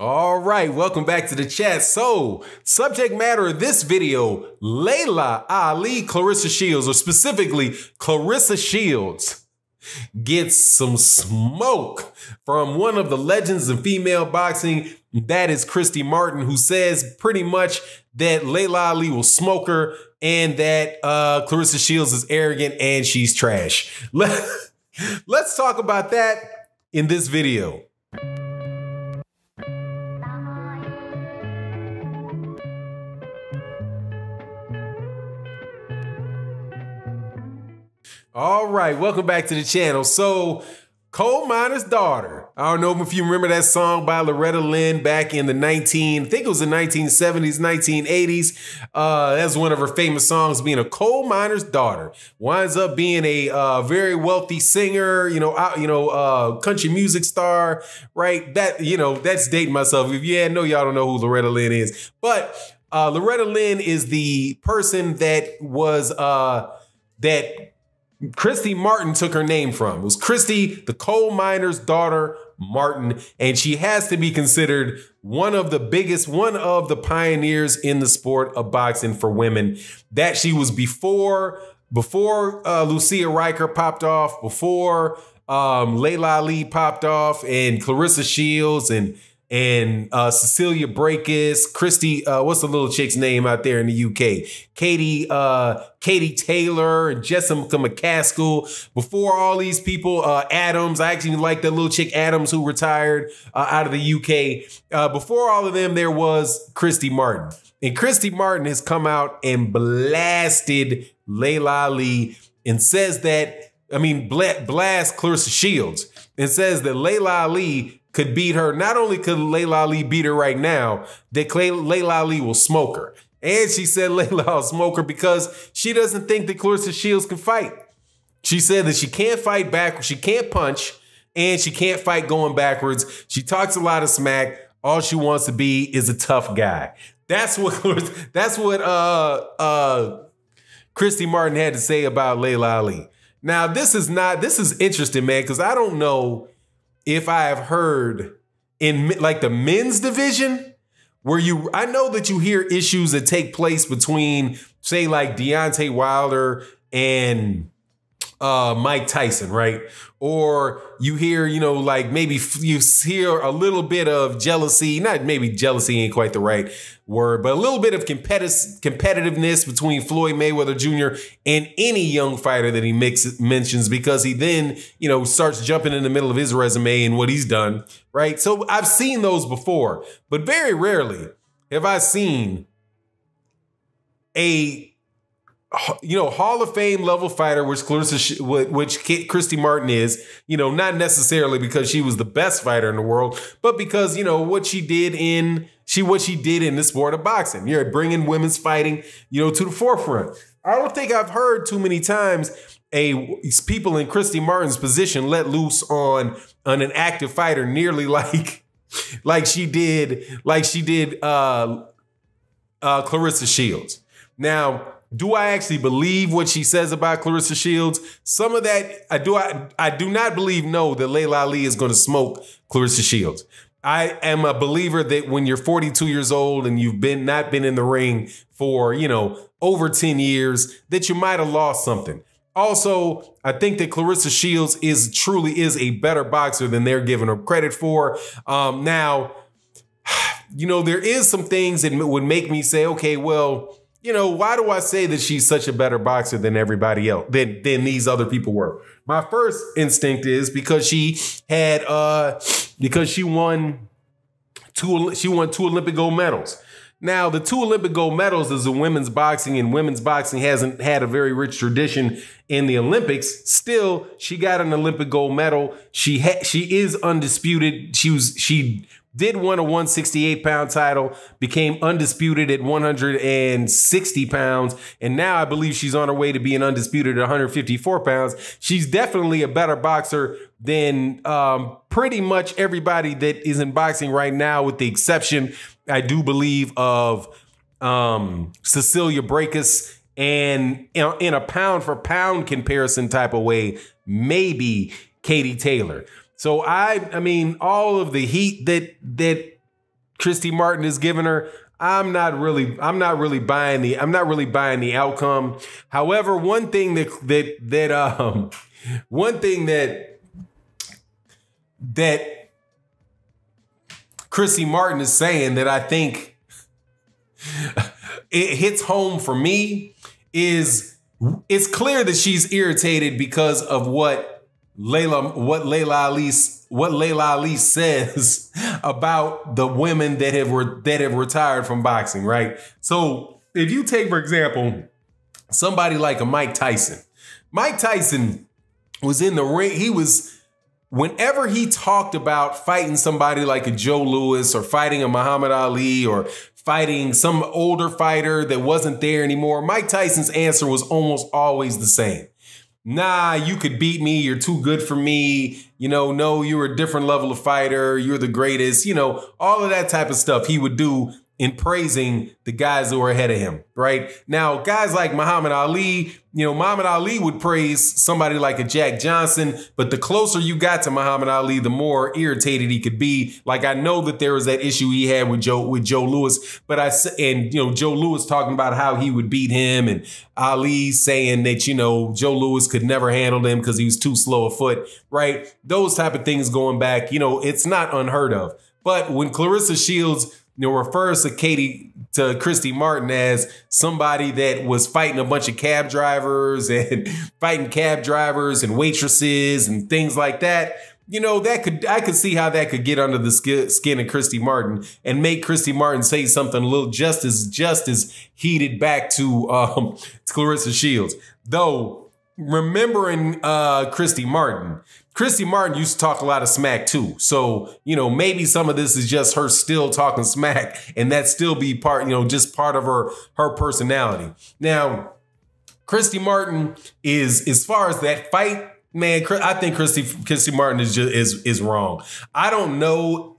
All right, welcome back to the chat. So, subject matter of this video, Laila Ali, Claressa Shields, or specifically Claressa Shields, gets some smoke from one of the legends of female boxing, that is Christy Martin, who says pretty much that Laila Ali will smoke her and that Claressa Shields is arrogant and she's trash. Let's talk about that in this video. All right, welcome back to the channel. So, Coal Miner's Daughter. I don't know if you remember that song by Loretta Lynn back in the I think it was the 1970s, 1980s. That's one of her famous songs, being a coal miner's daughter. Winds up being a very wealthy singer, country music star, right? That's dating myself. If you know, y'all don't know who Loretta Lynn is. But Loretta Lynn is the person that was that Christy Martin took her name from. It was Christy, the coal miner's daughter, Martin, and she has to be considered one of the pioneers in the sport of boxing for women. That she was before Lucia Riker popped off, before Laila Ali popped off, and Claressa Shields and Cecilia Brækhus, Christy, what's the little chick's name out there in the UK? Katie Taylor and Jessica McCaskill. Before all these people, Adams, I actually like that little chick Adams who retired out of the UK. Before all of them, there was Christy Martin. And Christy Martin has come out and blasted Laila Ali and says that, blast Claressa Shields and says that Laila Ali could beat her. Not only could Laila Ali beat her right now, that Laila Ali will smoke her. And she said Laila will smoke her because she doesn't think that Claressa Shields can fight. She said that she can't fight backwards, she can't punch, and she can't fight going backwards. She talks a lot of smack. All she wants to be is a tough guy. That's what Christy Martin had to say about Laila Ali. Now, this is interesting, man, because I don't know if I have heard in like the men's division where I know that you hear issues that take place between, say, like Deontay Wilder and Mike Tyson, right? Or you hear, like maybe you hear a little bit of jealousy, not maybe jealousy ain't quite the right word, but a little bit of competitiveness between Floyd Mayweather Jr. and any young fighter that he mentions, because he then, starts jumping in the middle of his resume and what he's done, right? So I've seen those before, but very rarely have I seen a Hall of Fame level fighter, which Christy Martin is, not necessarily because she was the best fighter in the world, but because, what she did in the sport of boxing. You're bringing women's fighting, to the forefront. I don't think I've heard too many times people in Christy Martin's position let loose on an active fighter nearly like she did Claressa Shields. Now, do I actually believe what she says about Claressa Shields? Some of that, I do not believe, that Laila Ali is going to smoke Claressa Shields. I am a believer that when you're 42 years old and you've not been in the ring for, over 10 years, that you might have lost something. Also, I think that Claressa Shields truly is a better boxer than they're giving her credit for. Now, there is some things that would make me say, okay, well, why do I say that she's such a better boxer than everybody else, than these other people were? My first instinct is because she won two Olympic gold medals. Now, the 2 Olympic gold medals is in women's boxing, and women's boxing hasn't had a very rich tradition in the Olympics. Still, she got an Olympic gold medal. She is undisputed. She did win a 168-pound title, became undisputed at 160 pounds, and now I believe she's on her way to being undisputed at 154 pounds. She's definitely a better boxer than pretty much everybody that is in boxing right now, with the exception, I do believe, of Cecilia Brækhus, and in a pound-for-pound comparison type of way, maybe Katie Taylor. So I mean, all of the heat that Christy Martin is giving her, I'm not really buying the outcome. However, one thing that Christy Martin is saying that I think it hits home for me is it's clear that she's irritated because of what Laila Ali says about the women that have retired from boxing, right? So if you take, for example, somebody like a Mike Tyson. Mike Tyson was in the ring. Whenever he talked about fighting somebody like a Joe Louis or fighting a Muhammad Ali or fighting some older fighter that wasn't there anymore, Mike Tyson's answer was almost always the same. Nah, you could beat me. You're too good for me. No, you're a different level of fighter. You're the greatest. All of that type of stuff he would do in praising the guys who were ahead of him, right? Now, guys like Muhammad Ali, Muhammad Ali would praise somebody like a Jack Johnson, but the closer you got to Muhammad Ali, the more irritated he could be. Like, I know that there was that issue he had with Joe Louis, but Joe Louis talking about how he would beat him, and Ali saying that, Joe Louis could never handle him because he was too slow of foot, right? Those type of things going back, it's not unheard of. But when Claressa Shields refers to Christy Martin as somebody that was fighting a bunch of cab drivers and waitresses and things like that, I could see how that could get under the skin of Christy Martin and make Christy Martin say something a little just as heated back to Claressa Shields. Though, remembering Christy Martin used to talk a lot of smack too. So, maybe some of this is just her still talking smack, and that still be part, just part of her personality. Now, Christy Martin is, as far as that fight, man, I think Christy Martin is wrong. I don't know.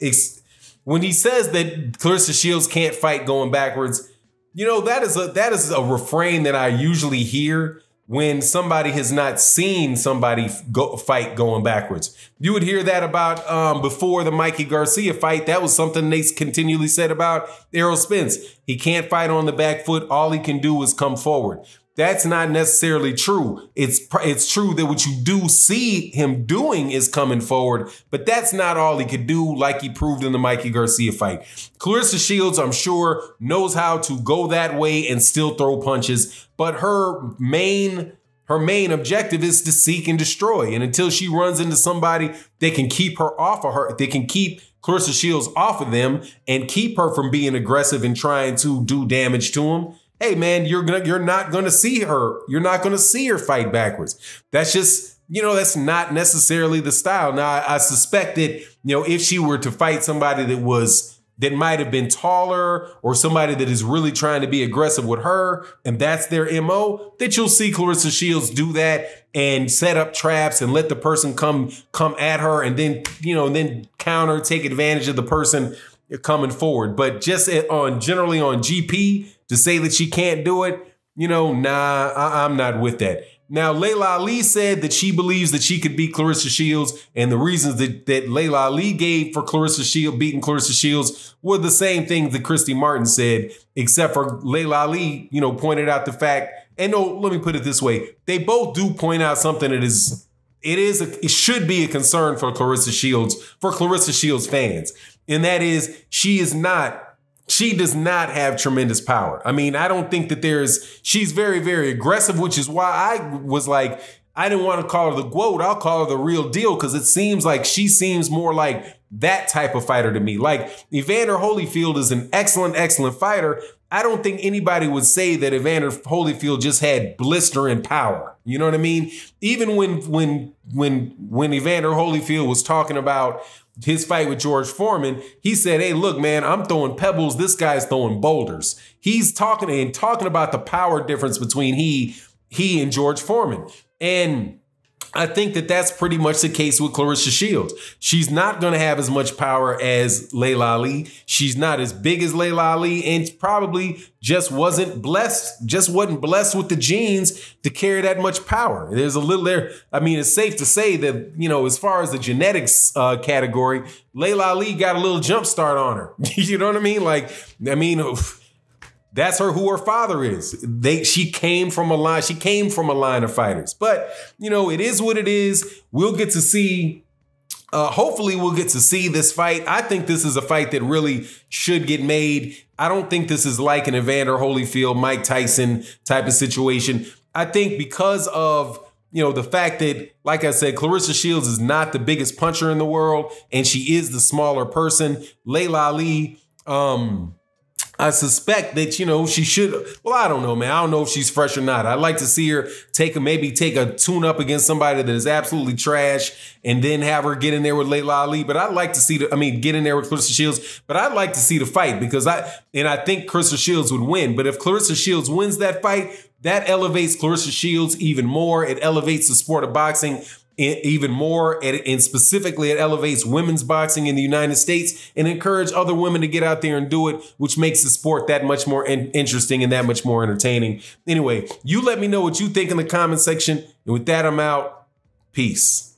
When he says that Claressa Shields can't fight going backwards, that is a refrain that I usually hear when somebody has not seen somebody fight going backwards. You would hear that about before the Mikey Garcia fight. That was something they continually said about Errol Spence. He can't fight on the back foot. All he can do is come forward. That's not necessarily true. It's true that what you do see him doing is coming forward, but that's not all he could do, like he proved in the Mikey Garcia fight. Claressa Shields, I'm sure, knows how to go that way and still throw punches, but her main objective is to seek and destroy. And until she runs into somebody that can keep her off of her, they can keep Claressa Shields off of them and keep her from being aggressive and trying to do damage to him. Hey man, you're not gonna see her. You're not gonna see her fight backwards. That's just, that's not necessarily the style. Now, I suspect that, if she were to fight somebody that might have been taller or somebody that is really trying to be aggressive with her, and that's their MO, that you'll see Claressa Shields do that and set up traps and let the person come at her and then, then counter, take advantage of the person coming forward. But just generally on GP, to say that she can't do it, nah, I'm not with that. Now, Laila Ali said that she believes that she could beat Claressa Shields, and the reasons that Laila Ali gave for beating Claressa Shields were the same things that Christy Martin said, except for Laila Ali, pointed out the fact, and no, let me put it this way. They both do point out something that it should be a concern for Claressa Shields fans. And that is, she does not have tremendous power. I mean, I don't think that she's very, very aggressive, which is why I was like, I didn't want to call her the GOAT. I'll call her the real deal, because it seems like she seems more like that type of fighter to me. Like, Evander Holyfield is an excellent, excellent fighter. I don't think anybody would say that Evander Holyfield just had blistering power. You know what I mean? Even when Evander Holyfield was talking about his fight with George Foreman, he said, hey, look, man, I'm throwing pebbles. This guy's throwing boulders. He's talking about the power difference between he and George Foreman. And I think that that's pretty much the case with Claressa Shields. She's not going to have as much power as Laila Ali. She's not as big as Laila Ali, and probably just wasn't blessed with the genes to carry that much power. There's a little there. I mean, it's safe to say that, you know, as far as the genetics category, Laila Ali got a little jump start on her. You know what I mean? Like, I mean, that's who her father is. She came from a line of fighters. But, you know, it is what it is. We'll get to see, hopefully we'll get to see this fight. I think this is a fight that really should get made. I don't think this is like an Evander Holyfield, Mike Tyson type of situation. I think because of, you know, the fact that, like I said, Claressa Shields is not the biggest puncher in the world, and she is the smaller person. Laila Ali, I suspect that, you know, she should, well, I don't know, man. I don't know if she's fresh or not. I'd like to see her maybe take a tune up against somebody that is absolutely trash and then have her get in there with Laila Ali. But I'd like to see get in there with Claressa Shields, but I'd like to see the fight because I think Claressa Shields would win. But if Claressa Shields wins that fight, that elevates Claressa Shields even more. It elevates the sport of boxing even more, and specifically it elevates women's boxing in the United States and encourage other women to get out there and do it, which makes the sport that much more interesting and that much more entertaining. Anyway, you let me know what you think in the comment section. And with that, I'm out. Peace.